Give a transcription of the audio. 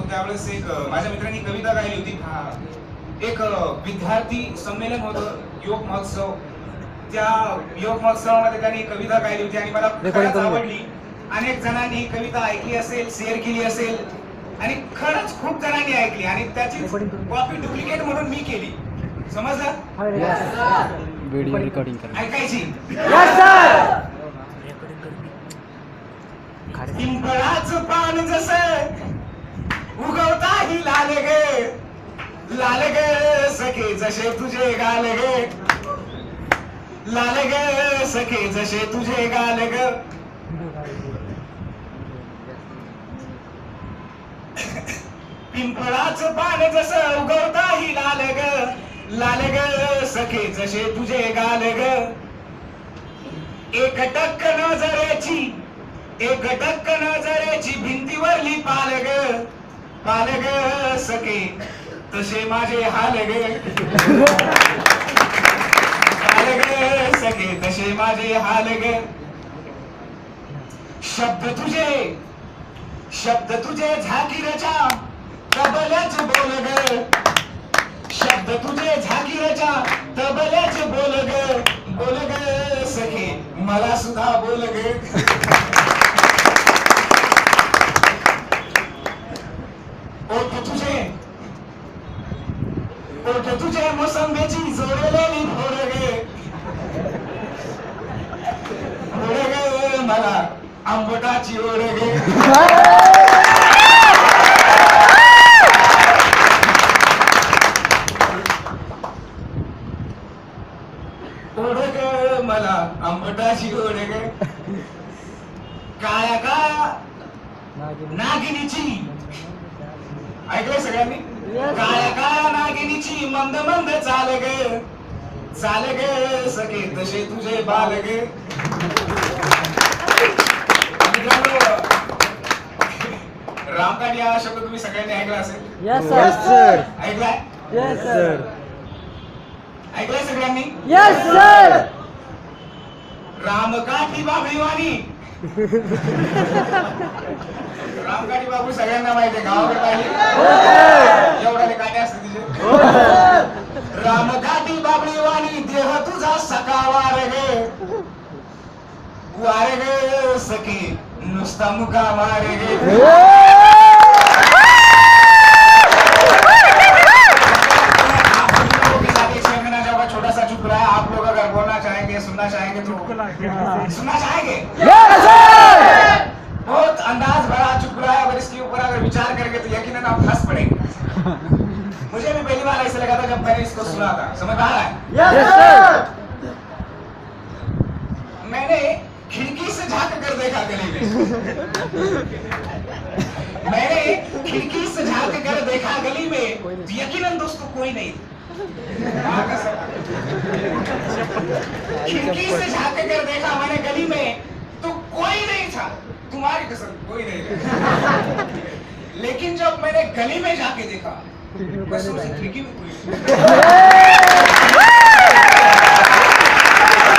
होतो त्यावेळेस एक माझ्या मित्रांनी कविता गायली होती. एक विद्यार्थी संमेलन होतं, योग महोत्सव. त्या योग महोत्सवामध्ये त्यांनी कविता गायली होती आणि मला खरंच आवडली. अनेक जणांनी कविता ऐकली असेल, शेअर केली असेल आणि खरंच खूप जणांनी ऐकली आणि त्याची कॉपी डुप्लिकेट म्हणून मी केली. समजलं? व्हिडिओ रेकॉर्डिंग ऐकायची. पिंपळाचं पान जसं उगवताही लाल गे, लाल गे सखे जसे तुझे गाल गे, लाल गे सखे जसे तुझे गाल ग. पिंपळाचं पान जसं उगवताही लाल ग, लाल ग सखे जसे तुझे गाल ग. एक टक्क नजरेची, एक टक्क नजरेची भिंतीवरली पाल ग, पाल ग सखे तसे माझे हाल ग, हाल ग सखे तसे माझे हाल ग. शब्द तुझे झाकीरच्या तबल्याच बोल ग, शब्द तुझे झाकीरच्या तबल्याच बोल ग, बोल ग सखे मला सुद्धा बोल ग. ओठ तुझे मोसंबीची जोडलेली फोड गे, फोड गे मला आंबटाची ओढ गे. ओढ ग मला आंबटाची ओढ गे. काळ्या काळ्या नागिनीची, ऐकलंय सगळ्यांनी? काळ्या काळ्या नागिनीची मंद मंद चाल ग, चाल ग सखे तसे तुझे बाल ग. रामकाठी हा शब्द तुम्ही सगळ्यांनी ऐकला असेल. Yes sir. ऐकलाय? Yes sir. ऐकलाय सगळ्यांनी? Yes sir. रामकाठी बाबळीवाणी. रामकाठी बाबू सगळ्यांना माहिती आहे, गावाकडे पाहिजे एवढ्याने काटे असते तिचे. रामकाठी बाबळी वाणी देह तुझा सखा वार गे, वार गे सखी नुसता मुका मार गे. छोटा सा चुप रहा है. आप लोग अगर बोलना चाहेंगे, सुनना चाहेंगे तो सुनना चाहेंगे. बहुत अंदाज भरा चुप रहा है. अगर इसके ऊपर अगर विचार करेंगे तो यकीनन आप हंस पड़ेंगे. मुझे भी पहली बार ऐसा लगा था जब मैंने इसको सुना था. समझ आ रहा है? Yes sir. मैंने खिड़की से झांक कर देखा गली में. मैंने खिड़की से झांक कर देखा गली में तो यकीनन दोस्तों कोई नहीं. खिड़की से झांक कर देखा मैंने गली में तो कोई नहीं था. तुम्हारी कसम कोई नहीं था. लेकिन जब मैंने गली में जाके देखा, कसम से खिड़की में कोई